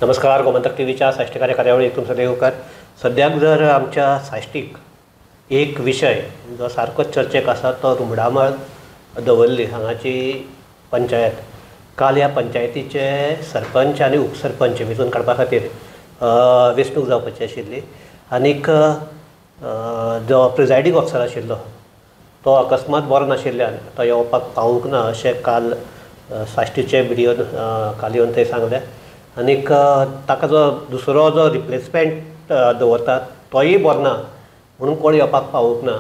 नमस्कार. गोमंतक टीव्हीच्या साहित्यकार्य कार्यावळीक तुमचं देवकार. सद्याक जर आमच्या साहित्यीक एक विशय जो सारकोच चर्चेक आसा तो रुमडामळ दवर्ली हांगाची पंचायत. काल ह्या पंचायतीचे सरपंच आनी उपसरपंच वेंचून काडपा खातीर वेंचणूक जावपाची आशिल्ली. आनीक जो प्रिजायडींग ऑफिसर आशिल्लो तो अकस्मात बरो नाशिल्ल्यान तो येवपाक पावूंक ना अशें काल साश्टीचे व्हिडियोन काल येवन थंय सांगलें. आनीक ताका जो दुसरो जो रिप्लेसमेंट दवरता तोय बरो ना म्हणून कोण येवपाक पावूंक ना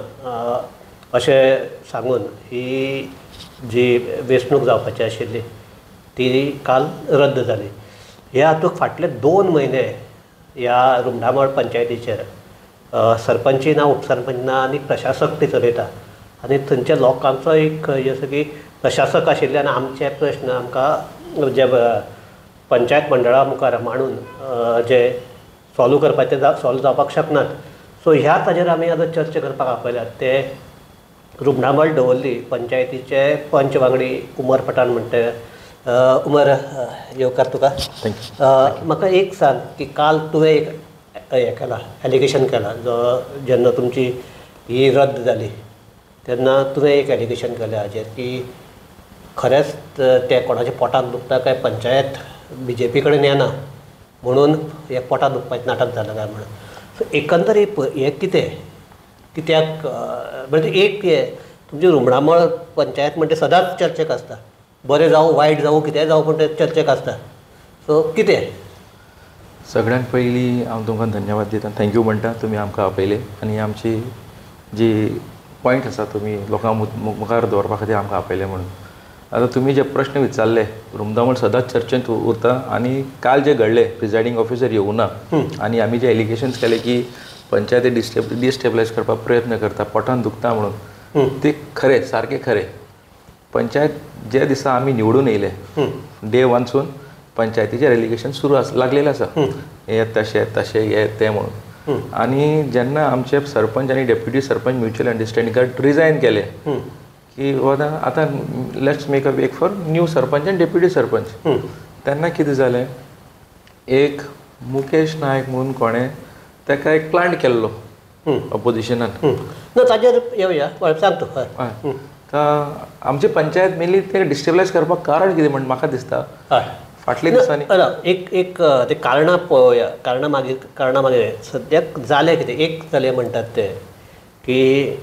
अशें सांगून ही जी वेंचणूक जावपाची आशिल्ली ती काल रद्द जाली. ह्या हातूंत फाटले 2 म्हयने ह्या रुमडामळ पंचायतीचेर सरपंची ना उपसरपंच ना आनी प्रशासक ते चलयता. आनी थंयच्या लोकांचो एक जसो की प्रशासक आशिल्ल्यान आमचे प्रश्न आमकां जे पंचायत मंडळा मुखार मांडून जे सॉल्व करपाचे सॉल्व जावपाक शकनात. सो ह्या ताजेर आमी आतां चर्चा करपाक आपयल्यात. ते रुमडामळ दवर्ली पंचायतीचे पंच वांगडी उमर पठाण म्हणटे. उमर येवकार तुका. म्हाका एक सांग की काल तुवें एक हें केलां एलिगेशन केलां जो जेन्ना तुमची ही रद्द जाली तेन्ना तुवें एक एलिगेशन केलें हाजेर की खरेंच ते कोणाच्या पोटाक दुखता काय पंचायत BJP कडेन येना म्हणून हे पोटाक दुखपाचें नाटक जालें काय म्हणून. सो एकंदरीत हें कित्याक म्हणजे एक हे तुमची रुमडामळ पंचायत म्हणजे सदांच चर्चेक आसता. बरें जावं वायट जावं कितेंय जावं पूण तें चर्चेक आसता. सो कितें सगळ्यांत पयलीं हांव तुमकां धन्यवाद दिता. थँक्यू म्हणटा तुमी आमकां आपयले आनी आमची जी पॉयंट आसा तुमी लोकां मुखार दवरपा खातीर आमकां आपयले म्हणून. आतां तुमी जे प्रश्न विचारले रुमडामळ सदांच चर्चेंत उरता आनी काल जे घडले प्रिजायडींग ऑफिसर येवना आनी आमी जे एलिगेशन्स केले की पंचायती डिस्टेबलायज करपाक प्रयत्न करता पोटान दुखता म्हणून ते खरें सारकें खरें. पंचायत जे दिसा आमी निवडून येयले डे 1सून पंचायतीचेर एलिगेशन सुरू लागलेलें आसा हे तशें तशें हे तें म्हणून. आनी जेन्ना आमचे सरपंच आनी डेप्युटी सरपंच म्युच्युअल अंडरस्टँडिंगान रिजायन केले की आतां let's make a wake for new sarpanch आनी डेप्युटी सरपंच. तेन्ना कितें जालें एक मुकेश नायक म्हणून कोणें ताका एक प्लांट केल्लो ऑपोजिशनान. ना ताजेर येवया सांग तूं. हय आमची पंचायत मेनली ते डिस्टेबलायज करपाक कारण कितें म्हण म्हाका दिसता फाटल्या दिसांनी एक ते कारणां पळोवया. कारणां मागीर सद्याक जालें कितें एक जालें म्हणटात ते की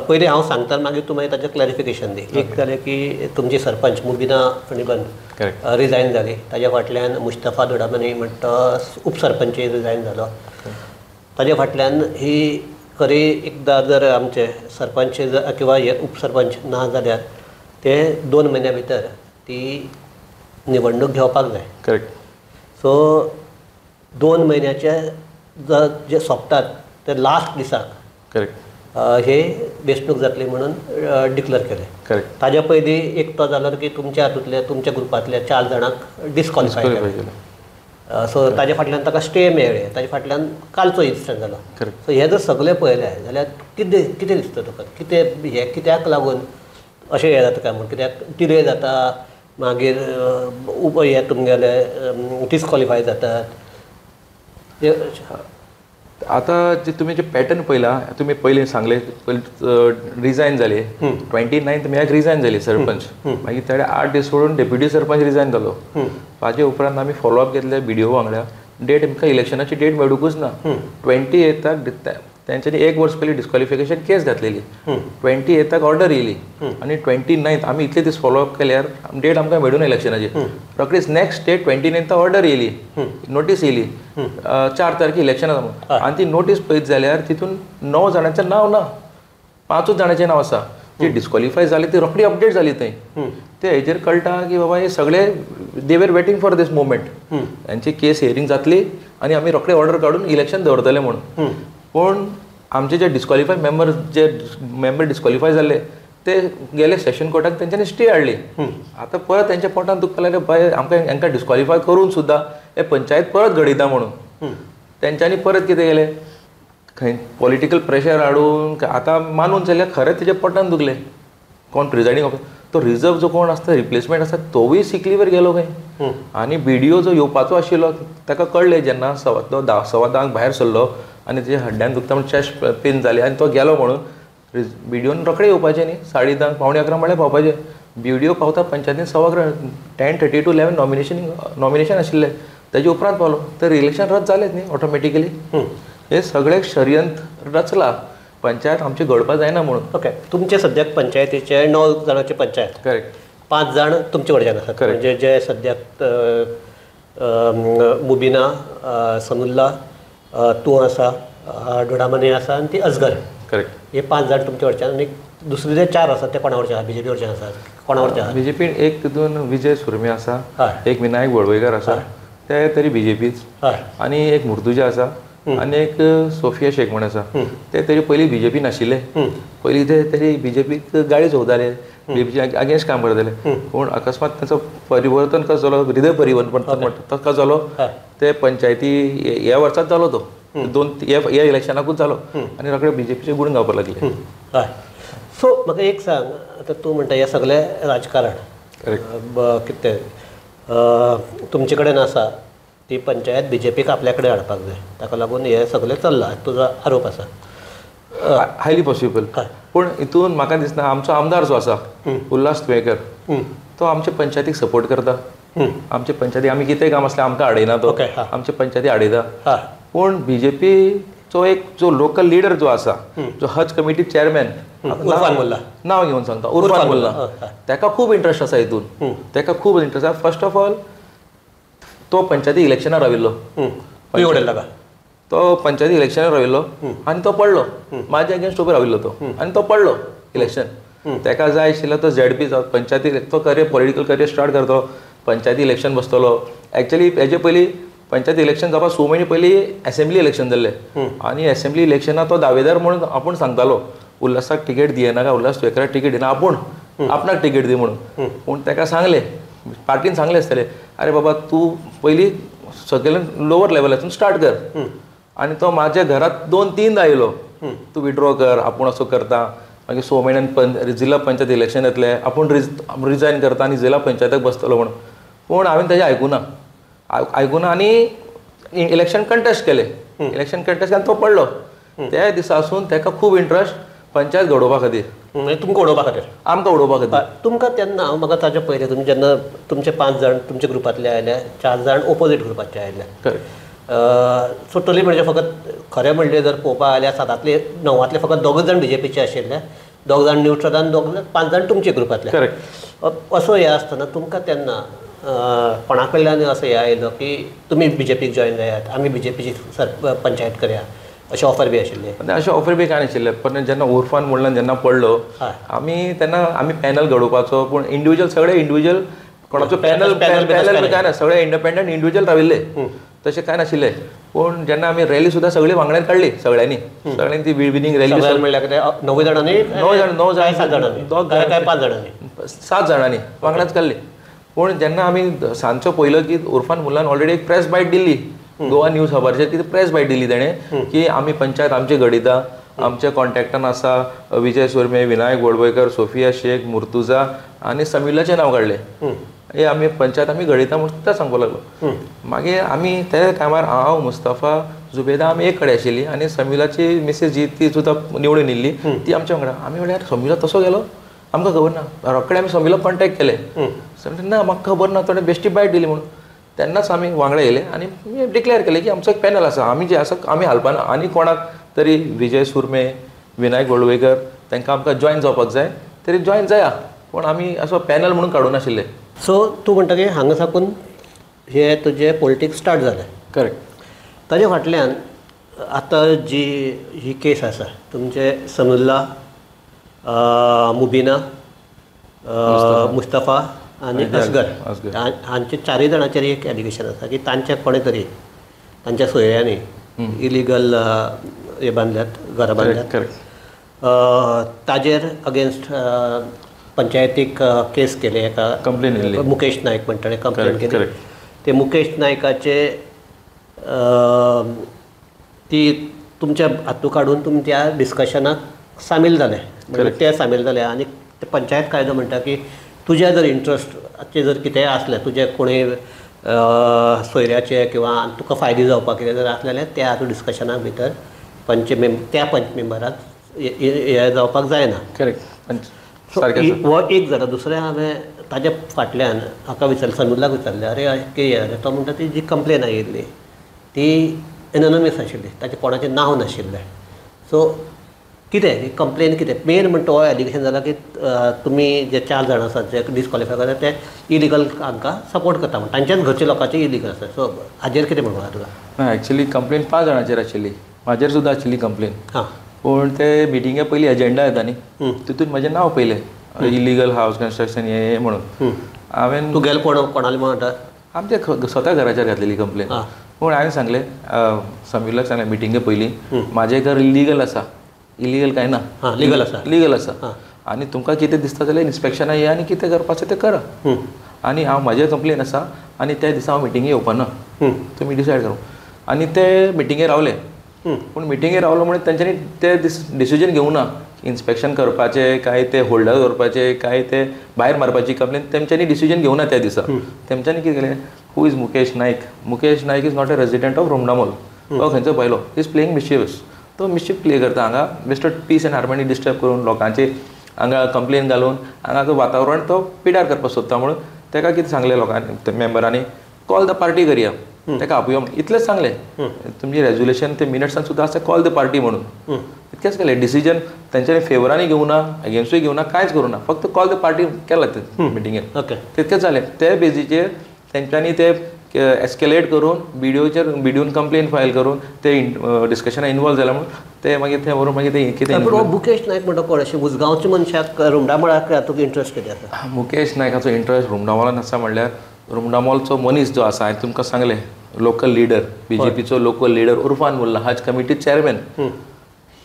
पयलीं हांव सांगता मागीर तूं मागीर ताचें क्लॅरिफिकेशन दी. एक जालें की तुमची सरपंच मुबिना फणीबंद रिजायन जाली. ताज्या फाटल्यान मुस्तफा दोडामनी म्हणटा उपसरपंचूय रिजायन जालो. ताज्या फाटल्यान ही खरी एकदां जर आमचे सरपंच किंवा हे उपसरपंच ना जाल्यार ते 2 म्हयन्या भितर ती निवडणूक घेवपाक जाय. करेक्ट. सो 2 म्हयन्याचे जे सोंपतात ते लास्ट दिसाक करेक्ट हे वेंचणूक जातली म्हणून डिक्लेअर केलें. करेक्ट. ताज्या पयलीं एकटो जालो की तुमच्या हातूंतले तुमच्या ग्रुपांतल्या 4 जाणांक डिस्कॉलिफाय केलें. सो ताज्या फाटल्यान ताका स्टे मेळ्ळे. ताज्या फाटल्यान कालचो इन्सिडंट जालो. सो हे जर सगळें पळयलें जाल्यार कितें दिसता तुका कितें हे कित्याक लागून अशें हें जाता काय म्हूण कित्याक डिले जाता मागीर हे तुमगेले डिस्कॉलिफाय जातात. आतां जे तुमी जे पॅटर्न पळयला तुमी पयलीं सांगले रिजायन जाले 29 मेक रिजायन जाली सरपंच. मागीर ताणे 8 दीस सोडून डेप्युटी सरपंच रिजायन जालो. ताजे उपरांत आमी फॉलोअप घेतले BDO वांगडा. डेट आमकां इलेक्शनाची डेट मेळूंकूच ना. 28 तेंच्यांनी 1 वर्स पयलीं डिस्कॉलिफिकेशन केस घातलेली. 28 ऑर्डर येयली आनी 29 आमी इतले दीस फॉलोअप केल्यार डेट आमकां मेळूं ना इलेक्शनाची. रोखडीच नेक्स्ट डे 29 ऑर्डर येयली नोटीस येयली 4 तारखेर इलेक्शना जावन. आनी ती नोटीस पळयत जाल्यार तितून 9 जाणांचें नांव ना 5 जाणांचें नांव आसा. जी डिस्कॉलिफाय जाली ती रोखडी अपडेट जाली थंय. ते हेजेर कळटा की बाबा हे सगळे दे were waiting for this moment. तांची केस हियरिंग जातली आनी आमी रोखडे ऑर्डर काडून इलेक्शन दवरतले म्हणून. पूण आमचे जे डिस्कॉलिफाय मेंबर डिस्कॉलिफाय जाल्ले ते गेले सेशन कोर्टाक तेंच्यांनी स्टे हाडली. आतां परत तेंच्या पोटान दुखता लागले बाय आमकां हांकां डिस्कॉलिफाय करून सुद्दां हे पंचायत परत घडयता म्हणून. तेंच्यांनी परत कितें केलें खंय पॉलिटिकल प्रेशर हाडून आतां मानून चल्ल्यार खरें तेजे पोटान दुखलें. कोण प्रिजायडींग ऑफिसर तो रिजर्व जो कोण आसता रिप्लेसमेंट आसा तोवूय सिक लिव्हर गेलो खंय आनी BDO जो येवपाचो आशिल्लो ताका कळलें जेन्ना तो 10:15 भायर सरलो आनी तेच्या हड्ड्यान दुखता म्हणून चेस्ट पेन जाली आनी तो गेलो म्हणून BDOन रोखडें येवपाचें न्ही 10:30 पावणे 11 म्हळ्यार पावपाचें BDO पावता पंचायतीन 10:30 to 11 नॉमिनेशन आशिल्लें तेजे उपरांत पावलो तर इलेक्शन रद्द जालेंच न्ही ऑटोमॅटिकली हे सगळे षडयंत्र रचला पंचायत आमची घडपा जायना म्हणून. ओके तुमचे सद्याक पंचायतीचे 9 जाणांची पंचायत करेक्ट 5 जाण तुमचे कडच्यान आसात म्हणजे जे सद्याक मुबिना सनुल्ला तूं आसा डोडामनी आसा आनी ती अजगर करेक्ट हे 5 जाण तुमचे कडच्यान आनी दुसरे जे 4 आसात ते कोणा कडचे आसा BJP कडच्यान आसात कोणा कडचे आसा BJP एक तितून विजय सुरमे आसा हय एक विनायक वळवयकर आसा ते तरी BJPच हय आनी एक मुर्तुजा आसा आनी एक सोफिया शेख म्हण आसा ते तरी पयलीं BJP नाशिल्ले पयलीं ते तरी BJPक गाडी चोवताले BJP अगेन्स्ट काम करताले पूण अकस्मात तांचो परिवर्तन कसो जालो हृदय परिवर्तन म्हणटा तो जालो ते पंचायती ह्या वर्सात जालो तो ह्या इलेक्शनाकूच जालो आनी रोखडे BJPचे गुण गावपाक लागले. हय सो म्हाका एक सांग आतां तूं म्हणटा हें सगळें राजकारण कितें तुमचे कडेन आसा ती पंचायत BJPक आपल्या कडेन हाडपाक जाय ताका लागून हें सगळें चल्लां तुजो आरोप आसा. हायली पॉसिबल पूण हितून म्हाका दिसना आमचो आमदार जो आसा उल्हास तुयेकर तो आमच्या पंचायतीक सपोर्ट करता आमचे पंचायती आमी कितेंय काम आसलें आमकां आडयना तो आमचे पंचायती आडयता पूण BJPचो एक जो लोकल लिडर जो आसा जो हज कमिटी चेअरमॅन उर्फान मुल्ला नांव घेवन सांगता उर्फान मुल्ला ताका खूब इंट्रस्ट आसा हितून ताका खूब इंट्रस्ट आसा. फर्स्ट ऑफ ऑल तो पंचायती इलेक्शनार राविल्लो तो पंचायती इलेक्शनार राविल्लो आनी तो पडलो म्हाजे अगेन्स्ट उबो राविल्लो तो आनी तो पडलो इलेक्शन ताका जाय आशिल्लो तो ZP पंचायती तो करियर पॉलिटिकल करियर स्टार्ट करतो पंचायती इलेक्शन बसतलो एक्चुअली हेजे पयलीं पंचायती इलेक्शन जावपा 6 म्हयने पयलीं असेंब्ली इलेक्शन जाल्लें आनी असेंब्ली इलेक्शनाक तो दावेदार म्हणून आपूण सांगतालो उल्हासाक तिकेट दियनाका उल्हास तुयेकराक तिकेट दिना आपूण आपणाक तिकेट दी म्हणून पूण ताका सांगलें पार्टीन सांगलें आसतलें अरे बाबा तूं पयलीं सगळें लोवर लेवलासून स्टार्ट कर आनी तो म्हाज्या घरांत 2-3दा आयलो तूं विड्रॉ कर आपूण असो करता मागीर 6 म्हयन्यान जिल्हा पंचायत इलेक्शन येतलें आपूण रिजायन करता आनी जिल्हा पंचायताक बसतलो म्हणून पूण हांवें ताजें आयकुना आनी इलेक्शन कंटेस्ट केलें इलेक्शन कंटेस्ट केलें तो पडलो त्या दिसासून ताका खूब इंट्रस्ट पंचायत घडोवपा खातीर तुमकां उडोवपा खातीर आमकां उडोवपा खातीर तुमकां तेन्ना म्हाका ताचे पयलीं तुमी जेन्ना तुमचे 5 जाण तुमच्या ग्रुपांतले आयले 4 जाण ओपोजीट ग्रुपाचे आयले सो टोली म्हणजे फकत खरें म्हणलें जर पळोवपा आल्यार 9 फकत 2 जाण BJPचे आशिल्ले 2 जाण न्यूट्रल आनी 5 जाण तुमचे ग्रुपांतले असो हे आसतना तुमकां तेन्ना कोणा कडल्यान असो हे आयलो की तुमी BJPक जॉयन जायात आमी BJPची पंचायत करया अशें ऑफर बी आशिल्ले अशें ऑफर बी कांय नाशिल्लें पण जेन्ना उर्फान म्हणल्यान जेन्ना पडलो आमी पॅनल घडोवपाचो पूण इंडिविज्युअल सगळे इंडिविज्युअल कोणाचो पॅनल काय ना सगळे इंडिपेंडंट इंडिविज्युअल राविल्ले तशें कांय नाशिल्लें पूण जेन्ना आमी रॅली सुद्दां सगळी वांगड्यान काडली सगळ्यांनी ती विनिंग रॅली म्हणल्यार 9 जाणांनी 7 जाणांनी 7 जाणांनी वांगडाच काडली पूण जेन्ना आमी सांजचो पयलो की उर्फान मुल्लान ऑलरेडी एक प्रेस बायट दिल्ली गोवा न्यूज खबरचेर ती प्रेस बायट दिली ताणें की आमी पंचायत आमची घडयता आमच्या कॉन्टॅक्टान आसा विजय सुरमे विनायक वळवयकर सोफिया शेख मुर्तुजा आनी समिलाचें नांव काडलें हे आमी पंचायत आमी घडयता म्हणून ते सांगपाक लागलो मागीर आमी त्या टायमार हांव मुस्तफा जुबेदा आमी एक कडेन आशिल्ली आनी समिलाची मिसेस जी ती सुद्दां निवडून येयल्ली ती आमच्या वांगडा आमी म्हणल्यार समिला तसो गेलो आमकां खबर ना रोखडे आमी समिलाक कॉन्टॅक्ट केले ना म्हाका खबर ना ताणें बेश्टी बायट दिली म्हणून तेन्नाच आमी वांगडा येयले आनी डिक्लेअर केलें की आमचो एक पॅनल आसा आमी जे आसा आमी हालपाना आनी कोणाक तरी विजय सुरमे विनायक वळवयकर तांकां आमकां जॉयन जावपाक जाय तरी जॉयन जाया पूण आमी असो पॅनल म्हणून काडूं नाशिल्ले. सो तूं म्हणटा की हांगा साकून हे तुजें पॉलिटिक्स स्टार्ट जालें करेक्ट ताजे फाटल्यान आतां जी ही केस आसा तुमचे सनुल्ला मुबिना मुस्तफा आनी असगर हांचे 4 जाणांचेर एक एलिगेशन आसा की तांचे कोणे तरी तांच्या सोयऱ्यांनी इलिगल हे बांदल्यात घरां बांदल्यात ताजेर अगेन्स्ट पंचायतीक केस केले एका कंप्लेन मुकेश नायक म्हणटाले कंप्लेन केली ते मुकेश नायकाचे ती तुमच्या हातूं काडून तुमी त्या डिस्कशनाक सामील जाले म्हणजे ते सामील जाले आनी ते पंचायत कायदो म्हणटा की तुज्या जर इंट्रस्टचे जर कितेंय आसलें तुजे कोणी सोयऱ्याचे किंवा तुका फायदे जावपाक कितें जर आसलें जाल्यार त्या तूं डिस्कशना भितर त्या पंच मेंबराक हे जावपाक जायना. करेक्ट. हो एक जालो. दुसरें हांवें ताज्या फाटल्यान हाका विचारलें, सनूलाक विचारलें, अरे तो म्हणटा ती जी कंप्लेन आयिल्ली ती एनोनमस आशिल्ली, ताचें कोणाचें नांव नाशिल्लें. सो कितें ही कंप्लेन कितें मेन म्हणटा हो एलिगेशन जालां की तुमी जे 4 जाण आसात जे डिस्क्वॉलिफाय करतात ते इलिगल हांकां सपोर्ट करता म्हणून तांच्याच घरच्या लोकांचे इलिगल आसा. सो हाजेर कितें म्हणूं तुका? ना एक्चुअली कंप्लेन 5 जाणांचेर आशिल्ली, म्हाजेर सुद्दां आशिल्ली कंप्लेन. हां. पूण ते मिटिंगे पयलीं एजेंडा येता न्ही, तितून म्हजें नांव पयलें इलिगल हावस कन्स्ट्रक्शन हे म्हणून. हांवें तूं गेल कोणाली म्हणटा आमच्या स्वता घराचेर घातलेली कंप्लेन. पूण हांवें सांगलें समीरलाक सांगलें मिटिंगे पयलीं म्हाजें घर इलिगल आसा. इलिगल काय ना, लिगल आसा. लिगल आसा. आनी तुमकां कितें दिसता जाल्यार इन्स्पेक्शना येया आनी कितें करपाचें तें करा. आनी हांव म्हाजें कंप्लेन आसा आनी त्या दिसा हांव मिटिंगे येवपाना, तुमी डिसायड करूं. आनी ते मिटिंगे रावले. पूण मिटिंगे रावलो म्हणून तेंच्यांनी ते डिसिजन घेवं ना इन्स्पेक्शन करपाचें काय ते होल्डर दवरपाचें काय ते भायर मारपाची कंप्लेन तेंच्यांनी डिसिजन घेवं ना त्या दिसा. तेंच्यांनी कितें केलें, who is Mukesh Naik. Mukesh Naik is not a resident of Rumdamol. तो खंयचो पयलो इज प्लेइंग मिशिव्स. तो मिशीफ प्ले करता हांगा बेश्टो पीस एंड हार्मनी डिस्टर्ब करून लोकांची हांगा कंप्लेन घालून हांगाचं वातावरण तो पिड्यार करपाक सोदता. म्हणून ताका कितें सांगलें लोकांनी मेंबरांनी कॉल द पार्टी करया, ताका आपोवया म्हणून इतलेंच सांगलें. तुमची रेजोल्युशन ते मिनट्सान सुद्दां आसा कॉल द पार्टी म्हणून. इतकेंच केलें. डिसिजन तेंच्यांनी फेवरांनी घेवं ना अगेन्स्टूय घेवं ना कांयच करूं ना, फक्त कॉल द पार्टी केला ते मिटिंगेन. ओके. तितकेंच जालें. ते बेजीचेर तेंच्यांनी ते एस्केलेट करून बिडिओन कंप्लेन फायल करून ते डिस्कशनान इनवॉल्व जाला म्हणून ते मागीर थंय व्हरून मागीर ते कितें. मुकेश नायक म्हणटा कोण अशें उजगांवच्या मनशाक रुमडामळाक तुका इंट्रस्ट कितें आसा? मुकेश नायकाचो इंट्रस्ट रुमडामॉलान आसा म्हणल्यार रुमडामॉलचो मनीस जो आसा हांवें तुमकां सांगलें लोकल लिडर BJPचो local leader Urfan Mulla Haj committee chairman.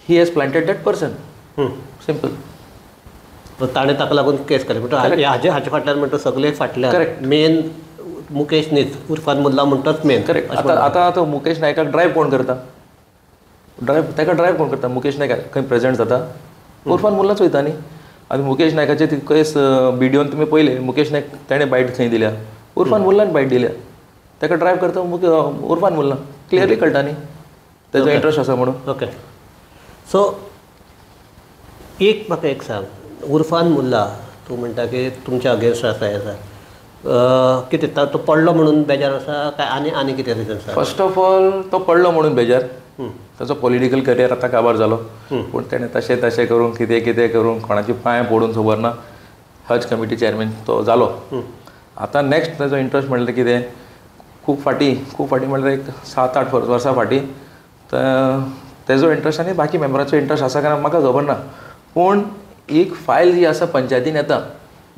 He has planted that person. Simple. ताणें ताका लागून केस केली म्हणटा हाजे फाटल्यान म्हणटा सगळे फाटल्यान मेन मुकेश न्हीच उर्फान मुल्ला म्हणटाच मेन. करेक्ट. आतां मुकेश नायकाक ड्रायव्ह कोण करता? ताका ड्रायव्ह कोण करता? मुकेश नायक खंय प्रेजेंट जाता उर्फान मुल्लाच वयता न्ही. आनी मुकेश नायकाचे केस बिडिओन तुमी पयले मुकेश नायक ताणें बायट खंय दिल्या? उर्फान मुल्लान बायट दिल्या. ताका ड्रायव्ह करता उर्फान मुल्ला. क्लियरली कळटा न्ही तेजो इंट्रस्ट आसा म्हणून. ओके. सो म्हाका एक सांग, उर्फान मुल्ला तूं म्हणटा की तुमच्या अगेन्स्ट आसा हे आसा कितें तो पडलो म्हणून बेजार आसा काय आनी कितें रिजन आसा? फर्स्ट ऑफ ऑल तो पडलो म्हणून बेजार. ताचो पॉलिटिकल करियर आतां काबार जालो. पूण ताणें तशें करून कितें करून कोणाची पांय पडून खबर ना हज कमिटी चेअरमॅन तो जालो. आतां नेक्स्ट ताजो इंट्रस्ट म्हणल्यार कितें खूब फाटी म्हणल्यार एक 7-8 वर्सां फाटीं तेजो इंट्रस्ट आनी बाकी मेंबराचो इंट्रस्ट आसा काय म्हाका खबर ना. पूण एक फायल जी आसा पंचायतीन येता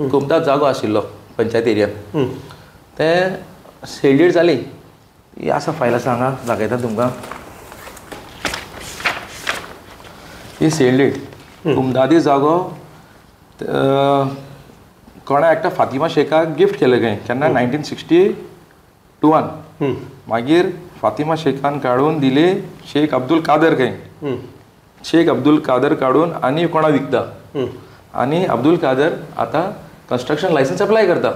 कुमता जागो आशिल्लो पंचायत एरियान ते सेल्डीड जाली. ही आसा फायल आसा हांगा दाखयता तुमकां. ही सेल्डीड कुमदादी जागो कोणा एकटा फातिमा शेखाक गिफ्ट केलें खंय केन्ना 1962. मागीर फातिमा शेखान काडून दिली शेख अब्दुल कादर खंय. शेख अब्दुल कादर काडून आनी कोणा विकता. आनी अब्दुल कादर आतां कन्स्ट्रक्शन लायसन्स अप्लाय करता.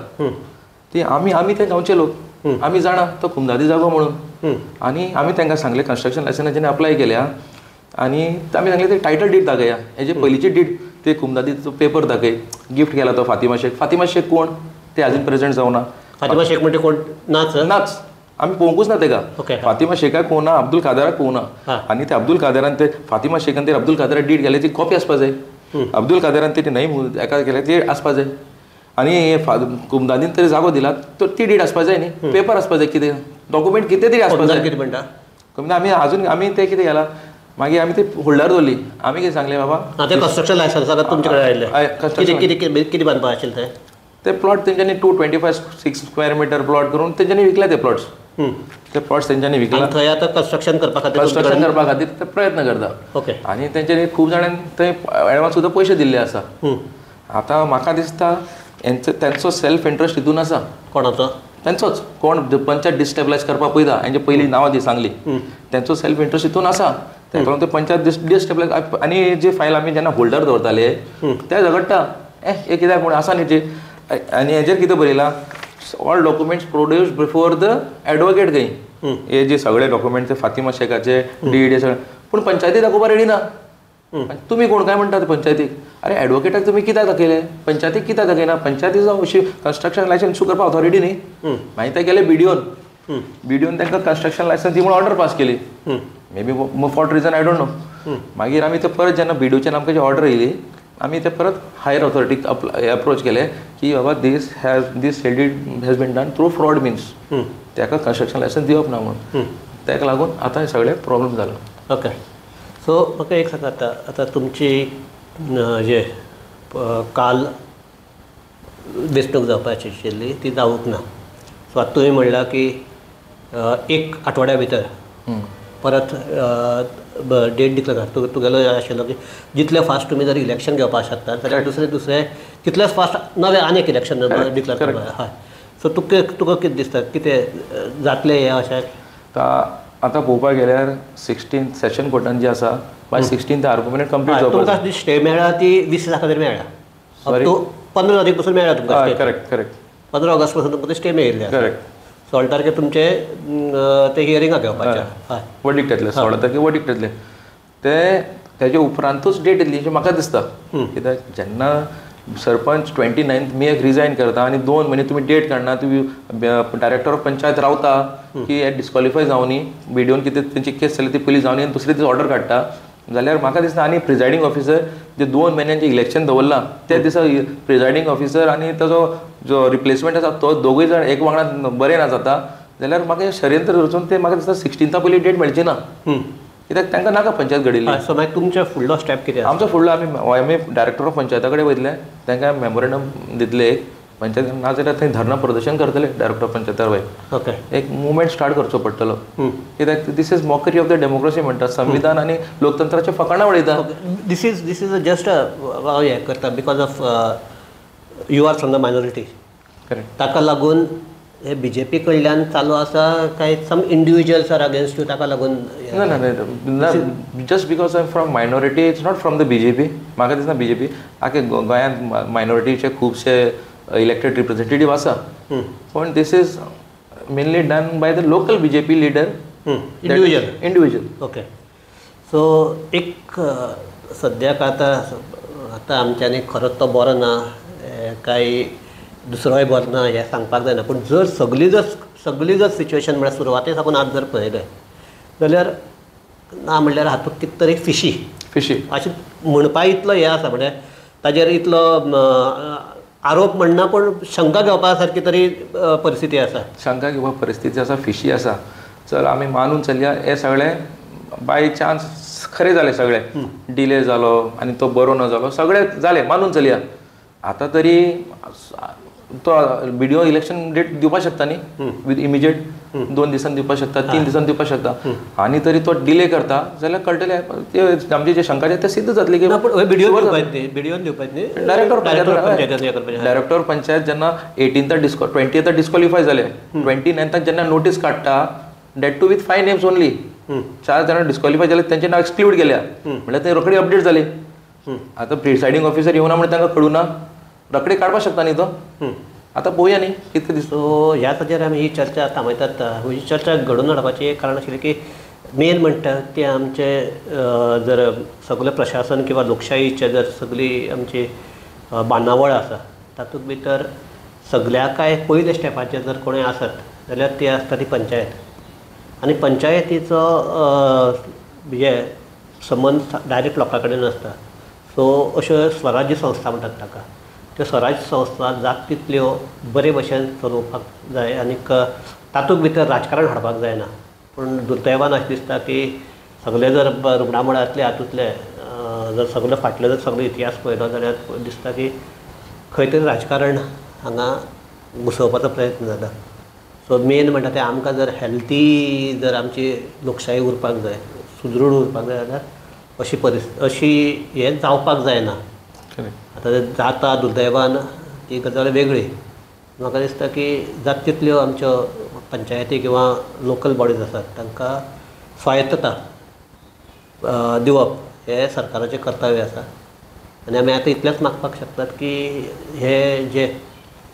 ती आमी ते गांवचे लोक आमी जाणा तो कुमदादी जागो म्हणून. आनी आमी तांकां सांगलें कन्स्ट्रक्शन लायसन्साचें अप्लाय केल्या. आनी आमी सांगलें ते टायटल डीड दाखया हेजे पयलींची डीड ते कुमदादीचो पेपर दाखय. गिफ्ट केला तो फातिमा शेख. फातिमा शेख कोण ते आजून प्रेजेंट जावना. फातिमा शेख म्हणजे कोण? नाच आमी पळोवंकूच ना ताका. फातिमा शेखाक पळोवना अब्दुल कादराक पळोवना. आनी ते अब्दुल कादरान ते फातिमा शेखान ते अब्दुल कादराक डीड केले ती कॉपी आसपा जाय. अब्दुल कादरान ते न्हय हेका केले ती आसपा जाय. आनी कुमदादीन तरी जागो दिला तर ती डीड आसपा जाय न्ही. पेपर आसपा जाय कितें डॉक्युमेंट कितें तरी आसपा जाय. कितें म्हणटा आमी ते कितें केलां मागीर आमी ते होल्डर दवरली. आमी कितें सांगलें बाबा ते कन्स्ट्रक्शन लायसन्स तुमचे कडेन आयिल्ले कितें बांदपा आशिल्लें ते प्लॉट तेंच्यांनी 225 स्क्वेअर मिटर प्लॉट करून तेंच्यांनी विकले ते प्लॉट्स. ते प्लॉट्स तेंच्यांनी विकला. थंय आतां कन्स्ट्रक्शन करपा खातीर ते प्रयत्न करता. ओके. आनी तेंच्यांनी खूब जाणांनी थंय एडवान्स सुद्दां पयशे दिल्ले आसा. आतां म्हाका दिसता तेंचो सेल्फ इंट्रस्ट हितून आसा. कोणाचो? तेंचोच. कोण पंचायत डिस्टेबलायज करपाक पळयता हेंचे पयलीं नांवां ती सांगली तेंचो सेल्फ इंट्रस्ट हितून आसा. ताका लागून ते पंचायत डिस्टेबलायज. आनी जी फायल आमी जेन्ना होल्डर दवरताले ते झगडटा हे कित्याक म्हण आसा न्ही आनी हेजेर कितें बरयलां all documents produce before the advocate खंय हे जे सगळे डॉक्युमेंट्स फातिमा शेखाचे डीड सगळे पूण पंचायती दाखोवपाक रेडी ना तुमी कोण काय म्हणटात पंचायतीक अरे एडवोकेटाक तुमी कित्याक दाखयले पंचायतीक कित्याक दाखयना पंचायती जावं अशी कन्स्ट्रक्शन लायसन्स इशू करपाक ऑथॉरिटी न्ही मागीर ते गेले बिडिओन तांकां कन्स्ट्रक्शन लायसन्स दी म्हणून ऑर्डर पास केली may be for region I don't know मागीर आमी ते परत जेन्ना बिडिओच्यान आमकां जी ऑर्डर येयली आमी ते परत हायर ऑथॉरिटीक अप्रोच केले की बाबा this sale deed has been done through fraud means ताका कन्स्ट्रक्शन लायसन्स दिवप ना म्हणून ताका लागून आतां हे सगळे प्रॉब्लेम जालो ओके सो म्हाका एक सांगात आतां तुमची जे काल वेंचणूक जावपाची आशिल्ली ती जावूंक ना सो आतां तुवें म्हणलां की एक आठवड्या भितर परत डेट डिक्लेअर कर तुगेलो आशिल्लो की जितले फास्ट तुमी जर इलेक्शन घेवपाक शकतात जाल्यार दुसरें तितलेच फास्ट नवें आनी एक इलेक्शन डिक्लेअर करपाक हय सो तुका कितें दिसता कितें जातलें हें अशें आतां पळोवपाक गेल्यार 16th सेशन कोर्टान जी आसा बाय 16th आर्ग्युमेंट कंप्लीट जावपाक तुमकां स्टे मेळ्ळा ती 20 दिसा खातीर मेळ्ळा 15 तारीख पासून मेळ्ळा तुमकां करेक्ट 15 ऑगस्ट पासून तुमकां ते स्टे मेळिल्ले करेक्ट 16 तारखेर तुमचे ते हियरिंगाक घेवपाचें हय वर्डिक्ट येतले 16 तारखेर वर्डिक्ट येतले ते तेजे उपरांतूच डेट येतली अशें म्हाका दिसता कित्याक जेन्ना सरपंच 29th मेक रिजायन करता आनी 2 म्हयने तुमी डेट काडना तुमी डायरेक्टर ऑफ पंचायत रावता की हे डिस्क्वॉलिफाय जावनी बिडिओन कितें तेंची केस जाली ती पयलीं जावनी आनी दुसरे दीस ऑर्डर काडटा जाल्यार म्हाका दिसता आनी प्रिजायडींग ऑफिसर जे 2 म्हयन्यांचें इलेक्शन दवरलां त्या दिसा प्रिजायडींग ऑफिसर आनी ताजो जो रिप्लेसमेंट आसा तो दोगूय जाण एक वांगडा बरें ना जाता जाल्यार म्हाका षडयंत्र रचून ते म्हाका दिसता 16th पयली डेट मेळची ना कित्याक तांकां नाका पंचायत घडिल्ली सो मागीर तुमचो फुडलो स्टेप कितें आमचो फुडलो आमी डायरेक्टर ऑफ पंचायता कडेन वयतले तांकां मेमोरेंडम दितले पंचायत ना जाल्यार थंय धरणा प्रदर्शन करतले डायरेक्टर ऑफ पंचायतार वयर ओके एक मुवमेंट स्टार्ट करचो पडटलो कित्याक this is mockery of the democracy म्हणटा संविधान आनी लोकतंत्राचे फकाणां उडयता दीस इज जस्ट हें करता because of you are from the minority correct ताका लागून हे बीजेपी कडल्यान चालू आसा काय some individuals are against you ताका लागून ना just because I am from minority it's not from the BJP म्हाका दिसना बीजेपी आखे गोंयांत मायनॉरिटीचे खुबशे इलेक्टेड रिप्रेझेंटेटीव आसा पण this is mainly done by the local BJP leader individual okay so एक सद्याक आतां आमच्यांनी खरोच तो बरो ना काय दुसरोय बरो ना हें सांगपाक जायना पूण जर सगळी जर सिच्युएशन म्हळ्यार सुरवाते साकून आज जर पळयलें जाल्यार ना म्हणल्यार हातूंत कितें तरी फिशी अशें म्हणपा इतलो हें आसा म्हणजे ताजेर इतलो आरोप म्हणना पूण शंका घेवपा सारकी तरी परिस्थिती आसा शंका घेवपा परिस्थिती आसा फिशी आसा चल आमी मानून चलया हे सगळे बाय चान्स खरें जालें सगळें डिले जालो आनी तो बरो न जालो सगळें जालें मानून चलया आतां तरी तो बिडिओ इलेक्शन डेट दिवपाक शकता न्ही विथ इमिजिएट 2 दिसान दिवपाक शकता 3 दिसान दिवपाक शकता आनी तरी तो डिले करता जाल्यार कळटलें ते आमचे जे शंका ते सिद्ध जातले की बिडिओन दिवपाक न्ही डायरेक्टर पंचायत जेन्ना 20th डिस्क्वॉलिफाय जाले 29th जेन्ना नोटीस काडटा date to with 5 names only 4 जाणां डिस्क्वॉलिफाय जाले त्यांचे नांव एक्सक्लूड केल्या म्हळ्यार ते रोखडी अपडेट जाली आतां प्रिसायडींग ऑफिसर येवना म्हणून तांकां कळूना रोखडी काडपाक शकता न्ही तो आतां पळोवया न्ही कितें दिसता सो ह्या ताचेर आमी ही चर्चा थांबयतात ही चर्चा घडोवन हाडपाचें एक कारण आशिल्लें की मेन म्हणटा ते आमचे जर सगळें प्रशासन किंवा लोकशाहीचे जर सगळी आमची बांदावळ आसा तातूंत भितर सगळ्याकाय पयले स्टेपाचेर जर कोणूय आसत जाल्यार ती आसता ती पंचायत आनी पंचायतीचो हे संबंद डायरेक्ट लोकां कडेन आसता सो अश्यो स्वराज्य संस्था म्हणटात ताका त्यो स्वराज्य संस्था जात तितल्यो बरे भशेन चलोवपाक जाय आनीक तातूंत भितर राजकारण हाडपाक जायना पूण दुर्दैवान अशें दिसता की सगळे जर रुग्णामळांतले हातूंतले जर सगळे फाटले जर सगळो इतिहास पळयलो जाल्यार दिसता की खंय तरी राजकारण हांगा घुसोवपाचो प्रयत्न जाता सो मेन म्हणटा तें आमकां जर हेल्थी जर आमची लोकशाही उरपाक जाय सुदृढ उरपाक जाय जाल्यार अशी हें जावपाक जायना आतां जाता दुर्दैवान ती गजाल वेगळी म्हाका दिसता की जात तितल्यो आमच्यो पंचायती किंवा लोकल बॉडीज आसात तांकां स्वायत्तता दिवप हें सरकाराचें कर्तव्य आसा आनी आमी आतां इतलेंच मागपाक शकतात की हे जे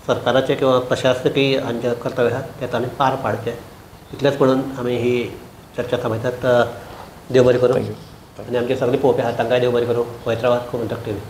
सरकाराचे किंवा प्रशासकीय हांचे कर्तव्य आसा ते तांणी पार पाडचे. इतलेंच म्हणून आमी ही चर्चा थांबयतात. देव बरें करूं. आनी आमचे सगळे पळोवपी आहात तांकांय देव बरें करूं. पळयत रावात गोमंतक टीव्ही.